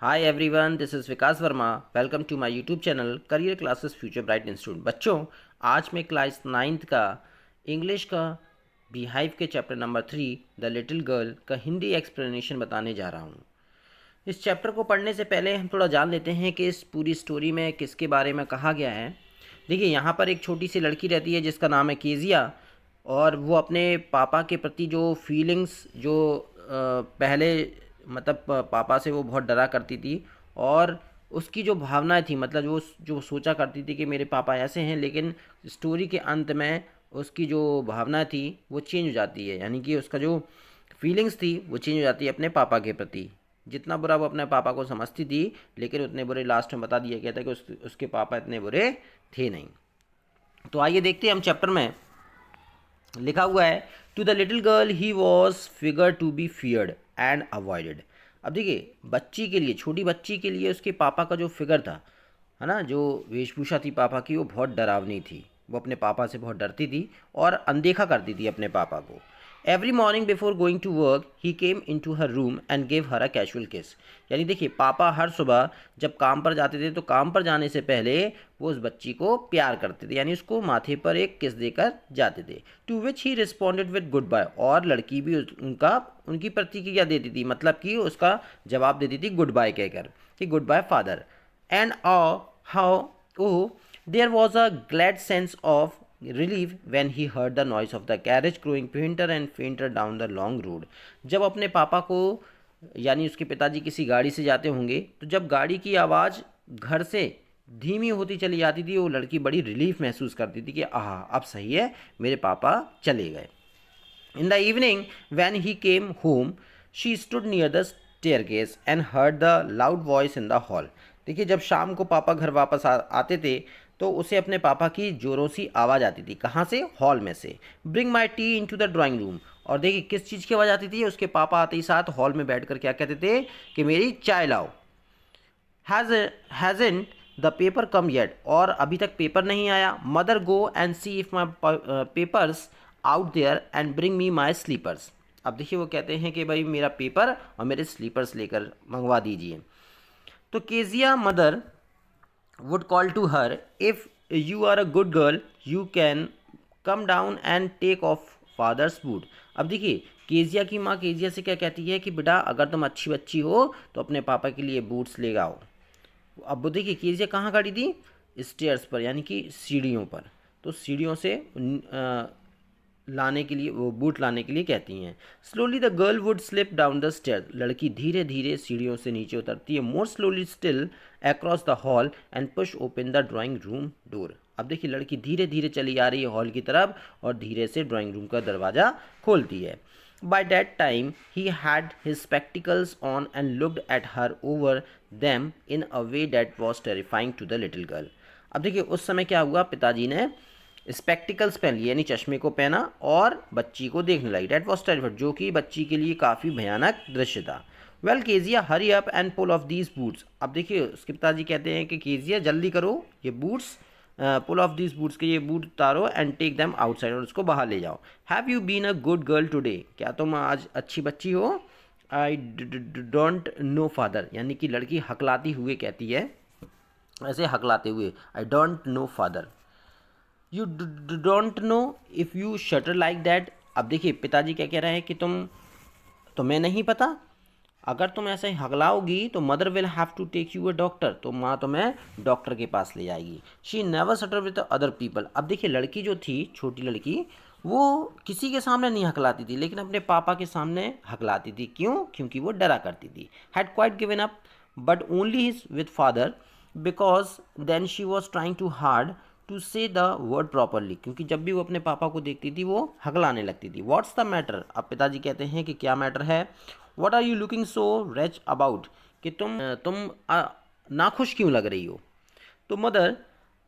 Hi everyone, this is Vikas Verma. Welcome to my YouTube channel career classes future bright institute. बच्चों, आज मैं class 9th का English का beehive के chapter number 3 the little girl का Hindi explanation बताने जा रहा हूँ। इस चैप्टर को पढ़ने से पहले हम थोड़ा जान लेते हैं कि इस पूरी स्टोरी में किसके बारे में कहा गया है। देखिए, यहाँ पर एक छोटी सी लड़की रहती है जिसका नाम है केजिया, और वो अपने पापा के प्रति जो फीलिंग्स जो पहले मतलब पापा से वो बहुत डरा करती थी, और उसकी जो भावनाएं थी, मतलब वो जो सोचा करती थी कि मेरे पापा ऐसे हैं, लेकिन स्टोरी के अंत में उसकी जो भावना थी वो चेंज हो जाती है। यानी कि उसका जो फीलिंग्स थी वो चेंज हो जाती है अपने पापा के प्रति। जितना बुरा वो अपने पापा को समझती थी, लेकिन उतने बुरे लास्ट में बता दिया गया था कि उसके पापा इतने बुरे थे नहीं। तो आइए देखते हैं हम चैप्टर में। लिखा हुआ है, to the little girl he was figure to be feared and avoided. अब देखिए, बच्ची के लिए, छोटी बच्ची के लिए उसके पापा का जो फिगर था, है ना, जो वेशभूषा थी पापा की, वो बहुत डरावनी थी। वो अपने पापा से बहुत डरती थी और अनदेखा करती थी अपने पापा को। Every morning before going to work he came into her room and gave her a casual kiss. यानी देखिए, पापा हर सुबह जब काम पर जाते थे तो काम पर जाने से पहले वो उस बच्ची को प्यार करते थे, यानी उसको माथे पर एक किस देकर जाते थे। To which he responded with goodbye, और लड़की भी उनकी प्रतिक्रिया देती थी, मतलब कि उसका जवाब देती थी गुड बाय कहकर कि good bye father. And how oh, there was a glad sense of relief when he heard the noise of the carriage growing fainter and fainter down the long road। जब अपने पापा को, यानी उसके पिताजी किसी गाड़ी से जाते होंगे, तो जब गाड़ी की आवाज़ घर से धीमी होती चली जाती थी, वो लड़की बड़ी रिलीफ महसूस करती थी कि आह, अब सही है, मेरे पापा चले गए। In the evening, when he came home, she stood near the staircase and heard the loud voice in the hall। देखिए, जब शाम को पापा घर वापस आते थे तो उसे अपने पापा की जोरों सी आवाज़ आती थी। कहाँ से? हॉल में से। Bring my tea into the drawing room. और देखिए, किस चीज़ की आवाज़ आती थी? उसके पापा आते ही साथ हॉल में बैठ कर क्या कहते थे कि मेरी चाय लाओ। Hasn't the paper come yet, और अभी तक पेपर नहीं आया। Mother go and see if my paper's out there and bring me my slippers. अब देखिए, वो कहते हैं कि भाई मेरा पेपर और मेरे स्लीपर्स लेकर मंगवा दीजिए। तो Kezia mother would call to her, if you are a good girl you can come down and take off father's boot। अब देखिए, केजिया की माँ केजिया से क्या कहती है कि बेटा, अगर तुम अच्छी बच्ची हो तो अपने पापा के लिए बूट्स ले आओ। अब वो देखिए, केजिया कहाँ खड़ी थी? स्टेयर्स पर, यानी कि सीढ़ियों पर। तो सीढ़ियों से लाने के लिए, वो बूट लाने के लिए कहती हैं। Slowly the girl would slip down the stair. लड़की धीरे धीरे सीढ़ियों से नीचे उतरती है। More slowly still across the hall and push open the drawing room door. अब देखिए, लड़की धीरे धीरे चली आ रही है हॉल की तरफ और धीरे से ड्राइंग रूम का दरवाज़ा खोलती है। By that time he had his spectacles on and looked at her over them in a way that was terrifying to the little girl. अब देखिए, उस समय क्या हुआ, पिताजी ने स्पेक्टिकल्स पहन लिए, यानी चश्मे को पहना, और बच्ची को देखने लगी। डेट वॉज टेरिफाइड, जो कि बच्ची के लिए काफ़ी भयानक दृश्य था। Well Kezia hurry up and pull off these boots. अब देखिए, उसके पिताजी कहते हैं कि केजिया जल्दी करो, ये boots pull off these boots के ये बूट उतारो एंड टेक देम आउटसाइड, और उसको बाहर ले जाओ। Have you been a good girl today, क्या तुम आज अच्छी बच्ची हो? आई डोंट नो फादर, यानी कि लड़की हकलाती हुए कहती है, ऐसे हकलाते हुए, I don't know father. You don't know if you shutter like that. अब देखिए, पिताजी क्या कह रहे हैं कि तुम्हें नहीं पता, अगर तुम ऐसे ही हगलाओगी तो mother will have to take you a doctor, तो माँ तुम्हें डॉक्टर के पास ले जाएगी। She never stutter with other people. अब देखिए, लड़की जो थी, छोटी लड़की, वो किसी के सामने नहीं हकलाती थी, लेकिन अपने पापा के सामने हकलाती थी। क्यों? क्योंकि वो डरा करती थी। Had quite given up but only his with father, because then she was trying too hard to say the word properly. क्योंकि जब भी वो अपने पापा को देखती थी वो हकलाने लगती थी। What's the matter? अब पिताजी कहते हैं कि क्या मैटर है? What are you looking so wretch about, कि तुम नाखुश क्यों लग रही हो? तो mother,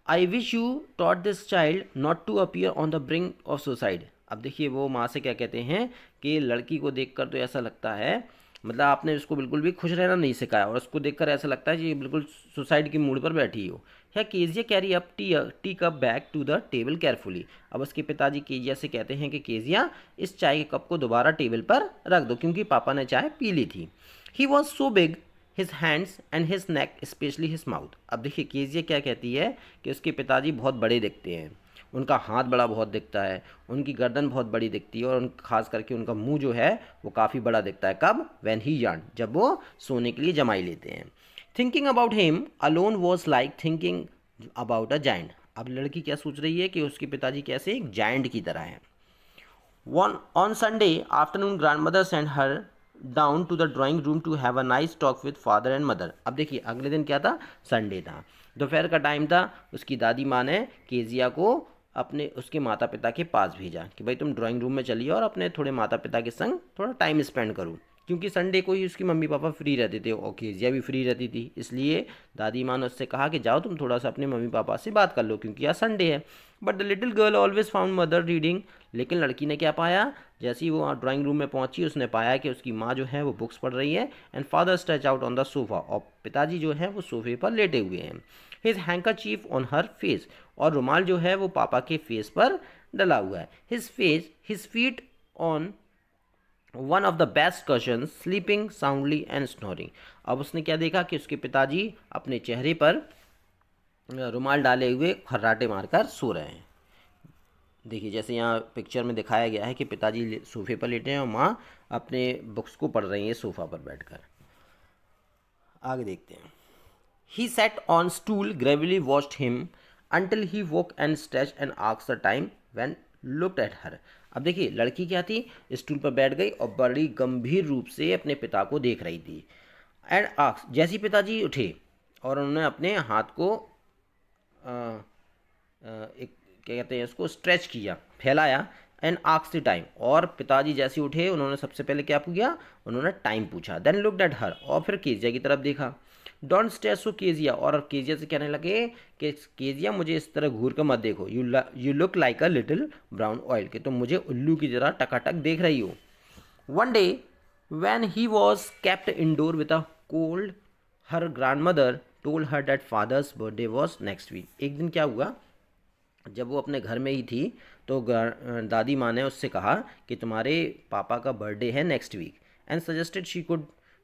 I wish you taught this child not to appear on the brink of suicide. अब देखिए, वो माँ से क्या कहते हैं कि लड़की को देखकर तो ऐसा लगता है, मतलब आपने उसको बिल्कुल भी खुश रहना नहीं सिखाया, और उसको देखकर ऐसा लगता है कि ये बिल्कुल सुसाइड की मूड पर बैठी हो। या Kezia carry up tea cup back to the table carefully. अब उसके पिताजी केजिया से कहते हैं कि केजिया, इस चाय के कप को दोबारा टेबल पर रख दो, क्योंकि पापा ने चाय पी ली थी। He was so big his hands and his neck specially his mouth. अब देखिए केजिया क्या कहती है कि उसके पिताजी बहुत बड़े दिखते हैं, उनका हाथ बड़ा बहुत दिखता है, उनकी गर्दन बहुत बड़ी दिखती है, और खास करके उनका मुंह जो है वो काफ़ी बड़ा दिखता है। कब? व्हेन ही यार्न, जब वो सोने के लिए जमाई लेते हैं। Thinking about him alone was like thinking about a giant. अब लड़की क्या सोच रही है कि उसके पिताजी कैसे एक जाइंट की तरह हैं। On Sunday afternoon, grandmother sent her down to the drawing room to have a nice talk with father and mother। अब देखिए अगले दिन क्या था? संडे था, दोपहर का टाइम था। उसकी दादी माँ ने केजिया को अपने उसके माता पिता के पास भेजा कि भाई तुम ड्राइंग रूम में चलिए और अपने थोड़े माता पिता के संग थोड़ा टाइम स्पेंड करो, क्योंकि संडे को ही उसकी मम्मी पापा फ्री रहते थे और केजिया भी फ्री रहती थी। इसलिए दादी माँ ने उससे कहा कि जाओ तुम थोड़ा सा अपने मम्मी पापा से बात कर लो, क्योंकि आज संडे है। But the little girl always found mother reading. लेकिन लड़की ने क्या पाया? जैसे ही वो ड्राइंग रूम में पहुंची उसने पाया कि उसकी माँ जो है वो बुक्स पढ़ रही है, and father stretch out on the sofa, और पिताजी जो है वो सोफे पर लेटे हुए हैं। His handkerchief on her face, और रुमाल जो है वो पापा के फेस पर डला हुआ है। His feet on one of the best question sleeping soundly and snoring. अब उसने क्या देखा कि उसके पिताजी अपने चेहरे पर रुमाल डाले हुए खर्राटे मारकर सो रहे हैं। देखिए जैसे यहाँ पिक्चर में दिखाया गया है कि पिताजी सोफे पर लेटे हैं और माँ अपने बुक्स को पढ़ रही है सोफा पर बैठकर। आगे देखते हैं। He sat on stool gravely watched him until he woke and stretch and asked the time when looked at her. अब देखिए लड़की क्या थी? स्टूल पर बैठ गई और बड़ी गंभीर रूप से अपने पिता को देख रही थी। एंड आस्क, जैसे ही पिताजी उठे और उन्होंने अपने हाथ को एक क्या कहते हैं इसको, स्ट्रेच किया, फैलाया, एंड आस्क्ड द टाइम, और पिताजी जैसे उठे उन्होंने सबसे पहले क्या किया? उन्होंने टाइम पूछा। देन लुक्ड एट हर, और फिर केजिया की तरफ देखा। डोंट स्टे सो केजिया, और केजिया से कहने लगे कि केजिया मुझे इस तरह घूर कर मत देखो, you look like a little brown oil, कि तुम मुझे उल्लू की तरह टकाटक देख रही हो। One day when he was kept indoor with a cold, her grandmother told her that father's birthday was next week। एक दिन क्या हुआ, जब वो अपने घर में ही थी तो दादी माँ ने उससे कहा कि तुम्हारे पापा का बर्थडे है next week, and suggested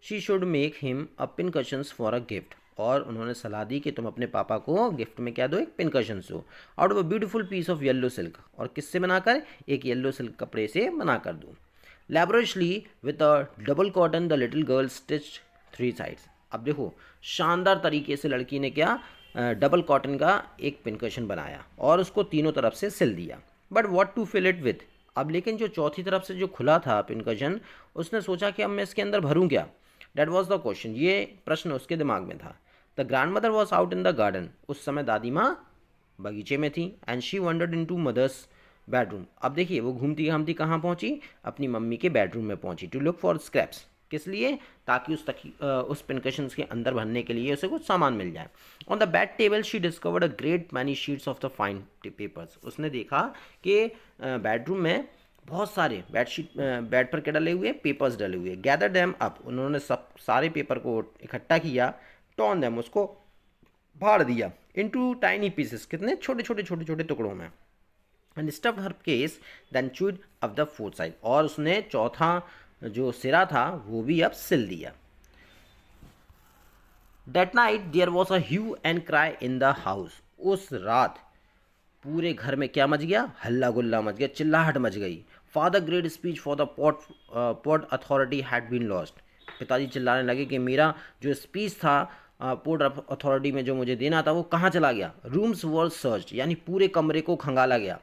she should make him a pin cushions for a gift, और उन्होंने सलाह दी कि तुम अपने पापा को गिफ्ट में क्या दो? एक पिन कशंस दो, out of a beautiful piece of yellow silk, और किससे बनाकर? एक येलो सिल्क कपड़े से बनाकर दो। Laboriously with a double cotton the little girl stitched three sides। अब देखो शानदार तरीके से लड़की ने क्या डबल कॉटन का एक पिनकशन बनाया और उसको तीनों तरफ से सिल दिया। But what to fill it with. अब लेकिन जो चौथी तरफ से जो खुला था पिनकशन, उसने सोचा कि अब मैं इसके अंदर भरूं क्या? डेट वॉज द क्वेश्चन, ये प्रश्न उसके दिमाग में था। The grandmother was out in the garden, उस समय दादी माँ बगीचे में थी। And she wandered into mother's bedroom. अब देखिए वो घूमती घामती कहाँ पहुंची? अपनी मम्मी के बेडरूम में पहुंची। टू लुक फॉर स्क्रैप्स, किस लिए? ताकि उस पिनकशन के अंदर भरने के लिए उसे कुछ सामान मिल जाए। On the bed table she discovered a great many sheets of the fine papers. उसने देखा कि बेडरूम में बहुत सारे बेड पर क्या डले हुए? पेपर्स डले हुए। गैदर देम अप, उन्होंने सब सारे पेपर को इकट्ठा किया। टॉर्न देम, उसको फाड़ दिया। इनटू टाइनी पीसेस, कितने छोटे छोटे छोटे छोटे टुकड़ों में। And stuffed her case then chewed off the fourth side, और उसने चौथा जो सिरा था वो भी अब सिल दिया। That night there was a hue and cry in the house. उस रात पूरे घर में क्या मच गया? हल्ला गुल्ला मच गया, चिल्लाहट मच गई। Father great speech for the port authority had been lost. पिताजी चिल्लाने लगे कि मेरा जो स्पीच था पोर्ट अथॉरिटी में जो मुझे देना था वो कहाँ चला गया? रूम्स वर सर्च, यानी पूरे कमरे को खंगाला गया।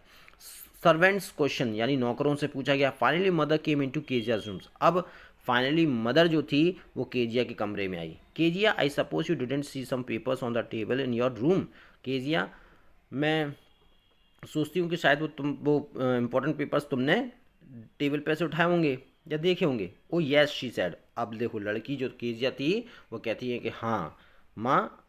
सर्वेंट्स क्वेश्चन, यानी नौकरों से पूछा गया। Finally mother came into Kezia's rooms. अब फाइनली मदर जो थी वो केजिया के कमरे में आई। Kezia, I suppose you didn't see some papers on the table in your room. Kezia, मैं सोचती हूँ कि शायद वो इम्पोर्टेंट पेपर्स तुमने टेबल पे से उठाए होंगे या देखे होंगे। ओ येस शी सैड। अब देखो लड़की जो केजिया थी वो कहती है कि हाँ माँ,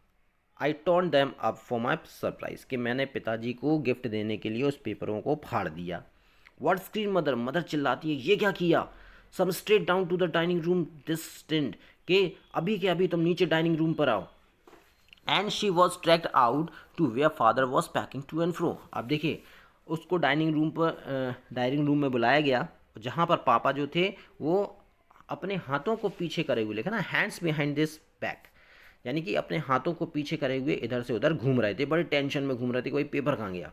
I turn them up for my surprise, कि मैंने पिताजी को गिफ्ट देने के लिए उस पेपरों को फाड़ दिया। व्हाट स्क्रीन मदर, मदर चिल्लाती है ये क्या किया? Some straight down to the dining room this स्टिंड, के अभी के अभी तुम नीचे डाइनिंग रूम पर आओ। And she was tracked out to where father was pacing to and fro. अब देखिए उसको डाइनिंग रूम में बुलाया गया जहाँ पर पापा जो थे वो अपने हाथों को पीछे करे हुए, लिखा ना हैंड्स बिहाइंड दिस बैक, यानी कि अपने हाथों को पीछे करे हुए इधर से उधर घूम रहे थे, बड़े टेंशन में घूम रहे थे, कोई पेपर कहाँ गया।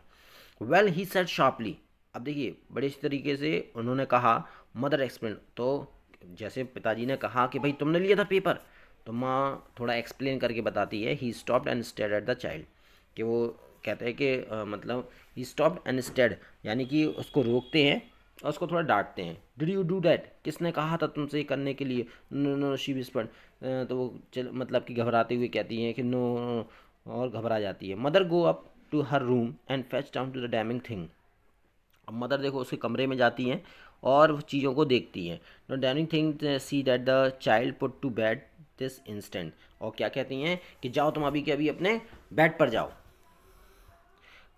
वेल ही सेड शार्पली, अब देखिए बड़े इस तरीके से उन्होंने कहा। मदर एक्सप्लेन, तो जैसे पिताजी ने कहा कि भाई तुमने लिया था पेपर, तो माँ थोड़ा एक्सप्लेन करके बताती है। He stopped and stared at the child, कि वो कहते हैं कि मतलब ही स्टॉप्ड एंड स्टेयर्ड, यानी कि उसको रोकते हैं और उसको थोड़ा डांटते हैं। डिड यू डू दैट, किसने कहा था तुमसे ये करने के लिए। नो नो शी विस्पर्ड, तो वो मतलब कि घबराते हुए कहती हैं कि नो, और घबरा जाती है। Mother go up to her room and fetch down to the damning thing, अब मदर देखो उसके कमरे में जाती हैं और चीज़ों को देखती हैं। No damning thing see that the child put to bed this instant, और क्या कहती हैं कि जाओ तुम अभी के अभी अपने बेड पर जाओ।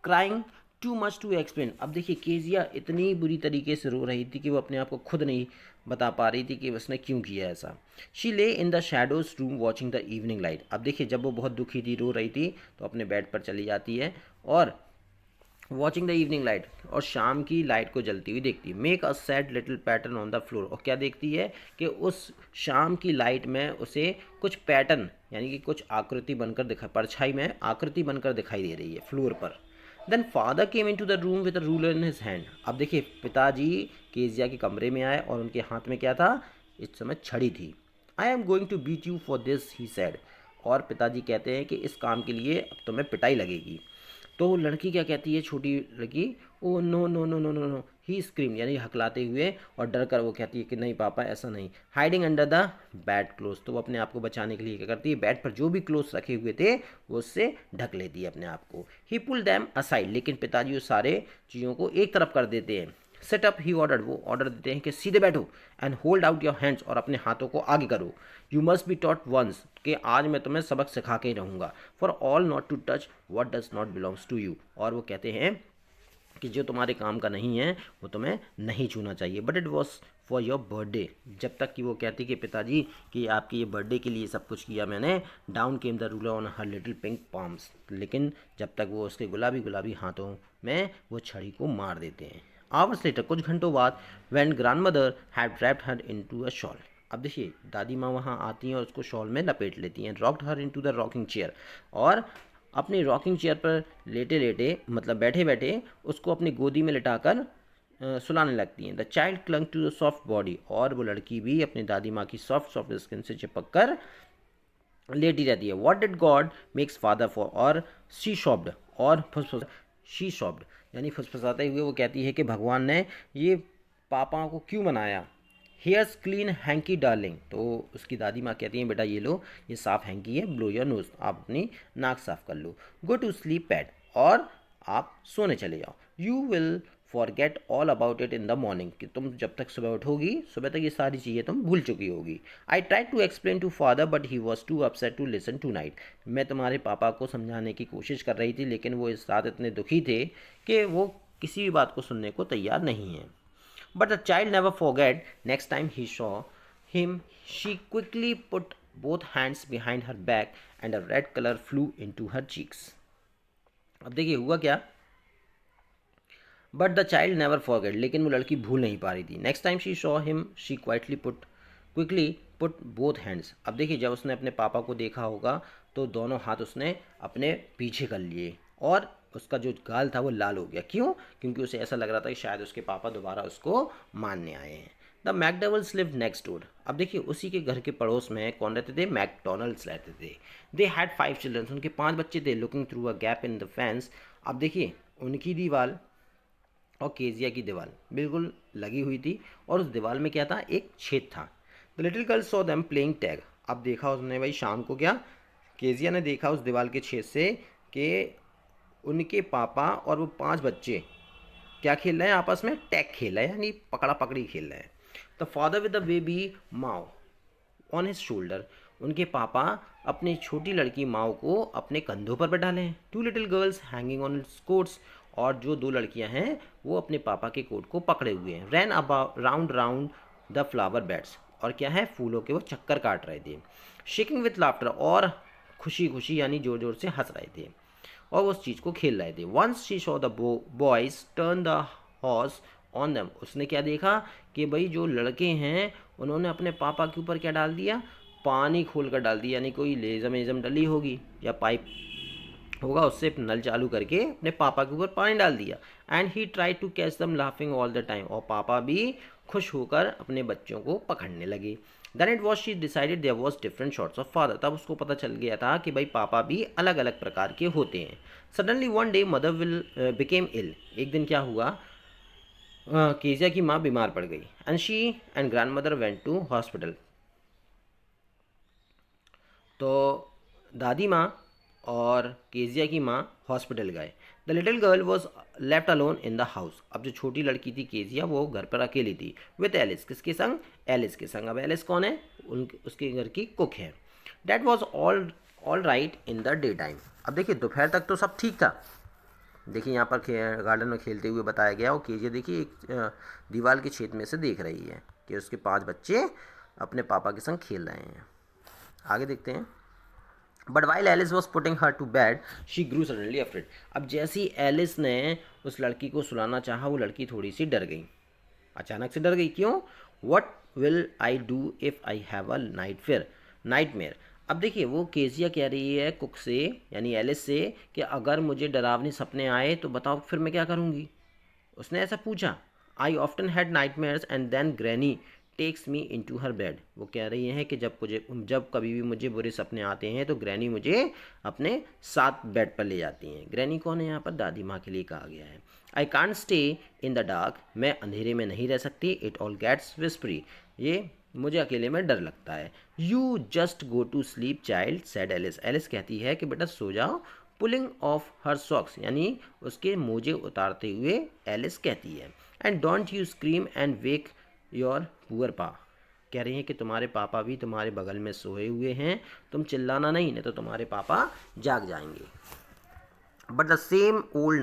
Crying too much to explain, अब देखिए केजिया इतनी बुरी तरीके से रो रही थी कि वो अपने आप को खुद नहीं बता पा रही थी कि उसने क्यों किया ऐसा। शी ले in the shadows room watching the evening light, अब देखिए जब वो बहुत दुखी थी, रो रही थी, तो अपने बेड पर चली जाती है और वॉचिंग द इवनिंग लाइट, और शाम की लाइट को जलती हुई देखती है। Make a sad little pattern on the floor, और क्या देखती है कि उस शाम की लाइट में उसे कुछ पैटर्न, यानी कि कुछ आकृति बनकर परछाई में आकृति बनकर दिखाई दे रही है फ्लोर पर। Then father came into the room with a ruler in his hand, अब देखिए पिताजी केजिया के कमरे में आए और उनके हाथ में क्या था, इस समय छड़ी थी। I am going to beat you for this he said, और पिताजी कहते हैं कि इस काम के लिए अब तुम्हें पिटाई लगेगी। तो लड़की क्या कहती है, छोटी लड़की, oh no no no no no no, he scream, यानी हकलाते हुए और डर कर वो कहती है कि नहीं पापा ऐसा नहीं। Hiding under the bed cloth, तो वो अपने आप को बचाने के लिए क्या करती है, बेड पर जो भी क्लोथ्स रखे हुए थे वो उससे ढक लेती है अपने आप को। ही पुल दैम असाइड, लेकिन पिताजी उस सारे चीज़ों को एक तरफ कर देते हैं। सेट अप ही ऑर्डर, वो ऑर्डर देते हैं कि सीधे बैठो and hold out your hands, और अपने हाथों को आगे करो। You must be taught once, कि आज मैं तुम्हें सबक सिखा के ही रहूँगा। For all not to touch what does not belongs to you, और वो कहते हैं कि जो तुम्हारे काम का नहीं है वो तुम्हें नहीं छूना चाहिए। But it was for your birthday, जब तक कि वो कहती कि पिताजी कि आपके ये बर्थडे के लिए सब कुछ किया मैंने। Down came the ruler on her little pink palms, लेकिन जब तक वो उसके गुलाबी गुलाबी हाथों में वो छड़ी को मार देते हैं। आवर्स लेटर, कुछ घंटों बाद, when grand mother had wrapped her into a shawl, अब देखिए दादी माँ वहाँ आती हैं और उसको शॉल में लपेट लेती हैं। Rocked her into the rocking chair, और अपनी रॉकिंग चेयर पर लेटे लेटे, मतलब बैठे बैठे, उसको अपनी गोदी में लिटाकर सुलाने लगती हैं। The child clung to the soft body, और वो लड़की भी अपनी दादी माँ की सॉफ्ट सॉफ्ट स्किन से चिपक कर लेटी रहती है। What did God makes father for, और शी शॉप्ड, और फुसफुस शी शॉप्ड, यानी फुसफुसाते हुए वो कहती है कि भगवान ने ये पापा को क्यों बनाया। हेयर्स क्लीन हैंकी डार्लिंग, तो उसकी दादी माँ कहती हैं बेटा ये लो, ये साफ हैंकी है, ब्लो योर नोज, आप अपनी नाक साफ कर लो। गो टू स्लीप पैड, और आप सोने चले जाओ। You will forget all about it in the morning, कि तुम जब तक सुबह उठोगी, सुबह तक ये सारी चीज़ें तुम भूल चुकी होगी। I try to explain to father but he was too upset to listen tonight, मैं तुम्हारे पापा को समझाने की कोशिश कर रही थी, लेकिन वो इस रात इतने दुखी थे कि वो किसी भी बात को सुनने को तैयार नहीं है। But the child never forgot. Next time he saw him, she quickly put both hands behind her back and a red color flew into her cheeks. अब देखिए हुआ क्या, but the child never forget, लेकिन वो लड़की भूल नहीं पा रही थी। Next time she saw him she quickly put both hands, अब देखिए जब उसने अपने पापा को देखा होगा तो दोनों हाथ उसने अपने पीछे कर लिए, और उसका जो गाल था वो लाल हो गया। क्यों? क्योंकि उसे ऐसा लग रहा था कि शायद उसके पापा दोबारा उसको मारने आए हैं। The McDonald's live next door, अब देखिए उसी के घर के पड़ोस में कौन रहते थे, मैकडोनल्ड्स रहते थे। दे हैड 5 चिल्ड्रन, उनके 5 बच्चे थे। Looking through a gap in the fence, अब देखिए उनकी दीवार और केजिया की दीवार बिल्कुल लगी हुई थी, और उस दीवार में क्या था, एक छेद था। The little girl saw them playing tag, अब देखा उसने भाई शाम को, क्या केजिया ने देखा उस दीवार के छेद से कि उनके पापा और वो 5 बच्चे क्या खेल रहे हैं आपस में, टैग खेल रहे हैं, यानी पकड़ा पकड़ी खेल रहे हैं। The father with the baby Mao on his shoulder, उनके पापा अपनी छोटी लड़की माओ को अपने कंधों पर बैठा लें। 2 little girls hanging on it's quotes, और जो 2 लड़कियां हैं वो अपने पापा के कोट को पकड़े हुए हैं। Ran about round round the flower beds, और क्या है, फूलों के वो चक्कर काट रहे थे। शेकिंग विथ लाफ्टर, और खुशी खुशी यानी जोर जोर से हंस रहे थे और उस चीज़ को खेल रहे थे। Once she saw the boys turn the hose on them, उसने क्या देखा कि भाई जो लड़के हैं उन्होंने अपने पापा के ऊपर क्या डाल दिया, पानी खोल कर डाल दिया, यानी कोई लेज़म एज़म डली होगी या पाइप होगा, उससे नल चालू करके अपने पापा के ऊपर पानी डाल दिया। And he try to catch them laughing all the time, और पापा भी खुश होकर अपने बच्चों को पकड़ने लगे। Then it was she decided there was different sorts of father, तब उसको पता चल गया था कि भाई पापा भी अलग अलग प्रकार के होते हैं। Suddenly one day mother will became ill, एक दिन क्या हुआ, केजिया की माँ बीमार पड़ गई। And she and grandmother went to hospital, तो दादी माँ और केजिया की माँ हॉस्पिटल गए। The little girl was left alone in the house, अब जो छोटी लड़की थी केजिया वो घर पर अकेली थी। विथ एलिस, किसके संग, एलिस के संग। अब एलिस कौन है, उसके घर की कुक है। That was all right in the day time, अब देखिए दोपहर तक तो सब ठीक था। देखिए यहाँ पर गार्डन में खेलते हुए बताया गया, और केजिया देखिए एक दीवार के छेद में से देख रही है कि उसके 5 बच्चे अपने पापा के संग खेल रहे हैं। आगे देखते हैं। But while Alice was putting her to bed she grew suddenly afraid, अब जैसी एलिस ने उस लड़की को सुलाना चाहा वो लड़की थोड़ी सी डर गई, अचानक से डर गई। क्यों, what will I do if I have a nightmare. अब देखिए वो केजिया कह रही है कुक से यानी एलिस से कि अगर मुझे डरावनी सपने आए तो बताओ फिर मैं क्या करूँगी, उसने ऐसा पूछा। I often had nightmares and then granny takes me into her bed, वो कह रही हैं कि जब कभी भी मुझे बुरे सपने आते हैं तो ग्रैनी मुझे अपने साथ बेड पर ले जाती हैं। ग्रैनी कौन है, यहाँ पर दादी माँ के लिए कहा गया है। I can't stay in the dark, मैं अंधेरे में नहीं रह सकती। इट ऑल गेट्स विस्परी, ये मुझे अकेले में डर लगता है। You just go to sleep child said Alice, Alice कहती है कि बेटा सो जाओ। पुलिंग ऑफ हर सॉक्स, यानी उसके मोजे उतारते हुए एलिस कहती है। And don't you scream and wake your poor पा, कह रही हैं कि तुम्हारे पापा भी तुम्हारे बगल में सोए हुए हैं, तुम चिल्लाना नहीं तो तुम्हारे पापा जाग जाएंगे। But the same old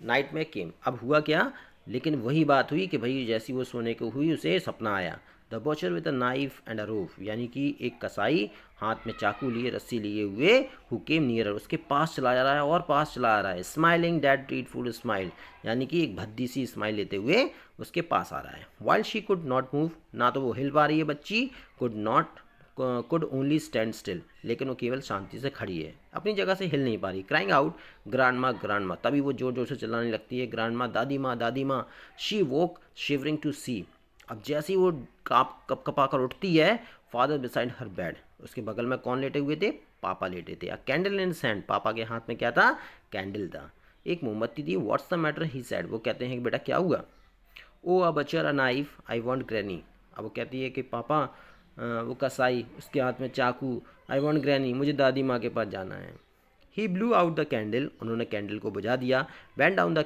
night में केम, अब हुआ क्या, लेकिन वही बात हुई कि भाई जैसी वो सोने को हुई उसे सपना आया। The butcher with a knife and a rope, यानी कि एक कसाई हाथ में चाकू लिए रस्सी लिए हुए हु केम नियर, उसके पास चला जा रहा है और पास चला आ रहा है। स्माइलिंग दैट ट्रीटफुल स्माइल, यानी कि एक भद्दी सी स्माइल लेते हुए उसके पास आ रहा है। While she could not move, ना तो वो हिल पा रही है बच्ची, कुड ओनली स्टैंड स्टिल, लेकिन वो केवल शांति से खड़ी है, अपनी जगह से हिल नहीं पा रही। क्राइंग आउट ग्रांड माँ, तभी वो जोर जोर से चिल्लाने लगती है, ग्रांड माँ, दादी माँ, दादी माँ। शी वोक शिवरिंग टू सी, अब जैसे ही वो कप कपा कर उठती है, फादर बिसाइड हर बेड, उसके बगल में कौन लेटे हुए थे, पापा लेटे थे। अ कैंडल इन हैंड, पापा के हाथ में क्या था, कैंडल था, एक मोमबत्ती थी। What's the matter he said, वो कहते हैं कि बेटा क्या हुआ। Oh a butcher a knife I want granny, अब वो कहती है कि पापा वो कसाई उसके हाथ में चाकू, आई वांट ग्रैनी, मुझे दादी माँ के पास जाना है। ही ब्लू आउट द कैंडल, उन्होंने कैंडल को बुझा दिया। Band down the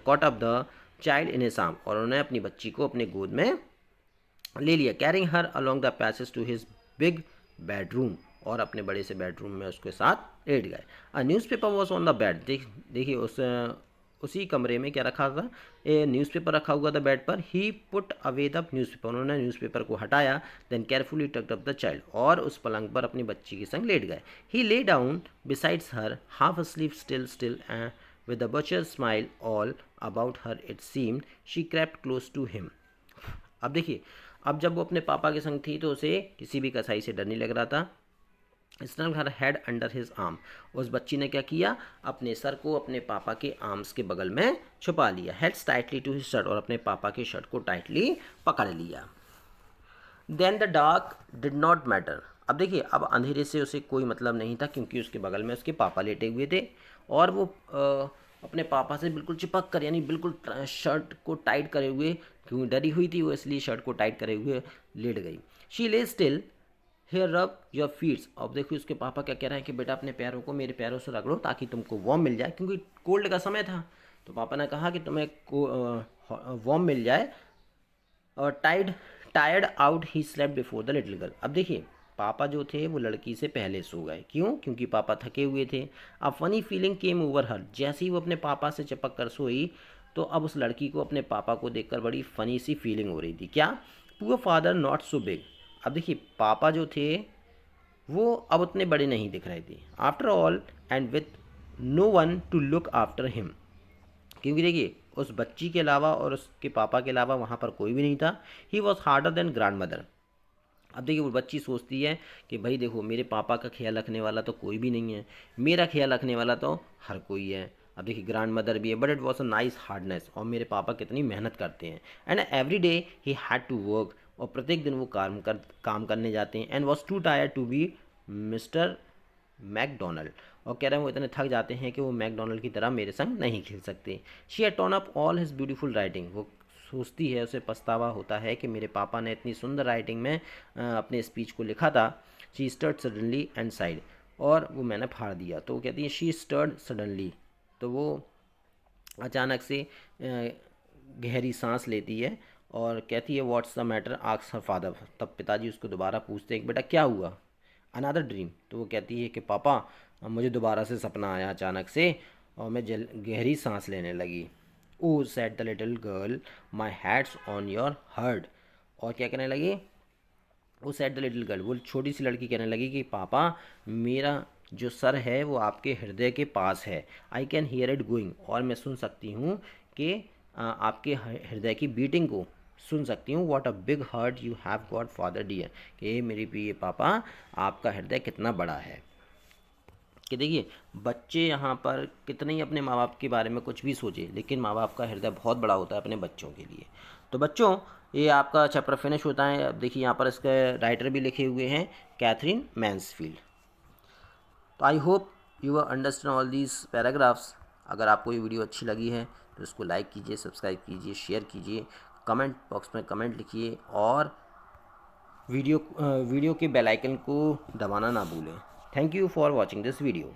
caught up the child in his arm, और उन्होंने अपनी बच्ची को अपने गोद में ले लिया। Carrying her along the passage to his big bedroom, और अपने बड़े से बेडरूम में उसके साथ लेट गए। A newspaper was on the bed, देखिए उसी कमरे में क्या रखा था, ए न्यूज़पेपर रखा हुआ था बेड पर। He put away the newspaper, उन्होंने न्यूज़पेपर को हटाया। Then carefully tucked up the child, और उस पलंग पर अपनी बच्ची के संग लेट गए। He lay down besides her half asleep still with a butcher's smile all about her it seemed, she crept close to him। अब देखिए, अब जब वो अपने पापा के संग थी तो उसे किसी भी कसाई से डर नहीं लग रहा था। स्नग हर हेड अंडर हिज आर्म, उस बच्ची ने क्या किया, अपने सर को अपने पापा के आर्म्स के बगल में छुपा लिया। Heads tightly to his shirt, और अपने पापा के शर्ट को टाइटली पकड़ लिया। Then the dark did not matter, अब देखिए अब अंधेरे से उसे कोई मतलब नहीं था, क्योंकि उसके बगल में उसके पापा लेटे हुए थे, और वो अपने पापा से बिल्कुल चिपक कर, यानी बिल्कुल शर्ट को टाइट करे हुए, क्योंकि डरी हुई थी वो इसलिए शर्ट को टाइट करे हुए लेट गई। She lay still hair rub your feets, अब देखिए उसके पापा क्या कह रहे हैं कि बेटा अपने पैरों को मेरे पैरों से रगड़ो ताकि तुमको वार्म मिल जाए, क्योंकि कोल्ड का समय था। तो पापा ने कहा कि तुम्हें वार्म मिल जाए। और tired out he slept before the little girl, अब देखिए पापा जो थे वो लड़की से पहले सो गए, क्यों, क्योंकि पापा थके हुए थे। अब फनी फीलिंग केम ओवर हर, जैसे ही वो अपने पापा से चिपक कर सोई तो अब उस लड़की को अपने पापा को देखकर बड़ी फनी सी फीलिंग हो रही थी। क्या, poor father not so big, अब देखिए पापा जो थे वो अब उतने बड़े नहीं दिख रहे थे। After all and with no one to look after him, क्योंकि देखिए उस बच्ची के अलावा और उसके पापा के अलावा वहाँ पर कोई भी नहीं था। He was harder than grand mother. अब देखिए वो बच्ची सोचती है कि भाई देखो मेरे पापा का ख्याल रखने वाला तो कोई भी नहीं है, मेरा ख्याल रखने वाला तो हर कोई है। अब देखिए ग्रैंड मदर भी है, but it was a nice hardness, और मेरे पापा कितनी मेहनत करते हैं। And every day he had to work, और प्रत्येक दिन वो काम करने जाते हैं। And was too tired to be mister McDonald, और कह रहे हैं वो इतने थक जाते हैं कि वो मैकडोनल्ड की तरह मेरे संग नहीं खेल सकते। She had turn up all his beautiful writing, वो सोचती है, उसे पछतावा होता है कि मेरे पापा ने इतनी सुंदर राइटिंग में अपने स्पीच को लिखा था। She stirred suddenly and sighed, और वो मैंने फाड़ दिया। तो वो कहती है शी स्टर्ड सडनली, तो वो अचानक से गहरी सांस लेती है और कहती है what's the matter, asks her father. तब पिताजी उसको दोबारा पूछते हैं कि बेटा क्या हुआ, अनदर ड्रीम। तो वो कहती है कि पापा मुझे दोबारा से सपना आया अचानक से, और मैं गहरी सांस लेने लगी। Oh said the little girl, my head's on your heart. और क्या कहने लगी, वो सेड द लिटिल गर्ल, वो छोटी सी लड़की कहने लगी कि पापा मेरा जो सर है वो आपके हृदय के पास है। I can hear it going, और मैं सुन सकती हूँ कि आपके हृदय की बीटिंग को सुन सकती हूँ। What a big heart you have got father dear, कि मेरे प्रिय पापा आपका हृदय कितना बड़ा है। कि देखिए बच्चे यहाँ पर कितने ही अपने माँ बाप के बारे में कुछ भी सोचे, लेकिन माँ बाप का हृदय बहुत बड़ा होता है अपने बच्चों के लिए। तो बच्चों ये आपका चैप्टर फिनिश होता है। अब देखिए यहाँ पर इसके राइटर भी लिखे हुए हैं कैथरीन मैन्सफील्ड। तो I hope you understand all these paragraphs. अगर आपको ये वीडियो अच्छी लगी है तो इसको लाइक कीजिए, सब्सक्राइब कीजिए, शेयर कीजिए, कमेंट बॉक्स में कमेंट लिखिए, और वीडियो के बेल आइकन को दबाना ना भूलें। Thank you for watching this video.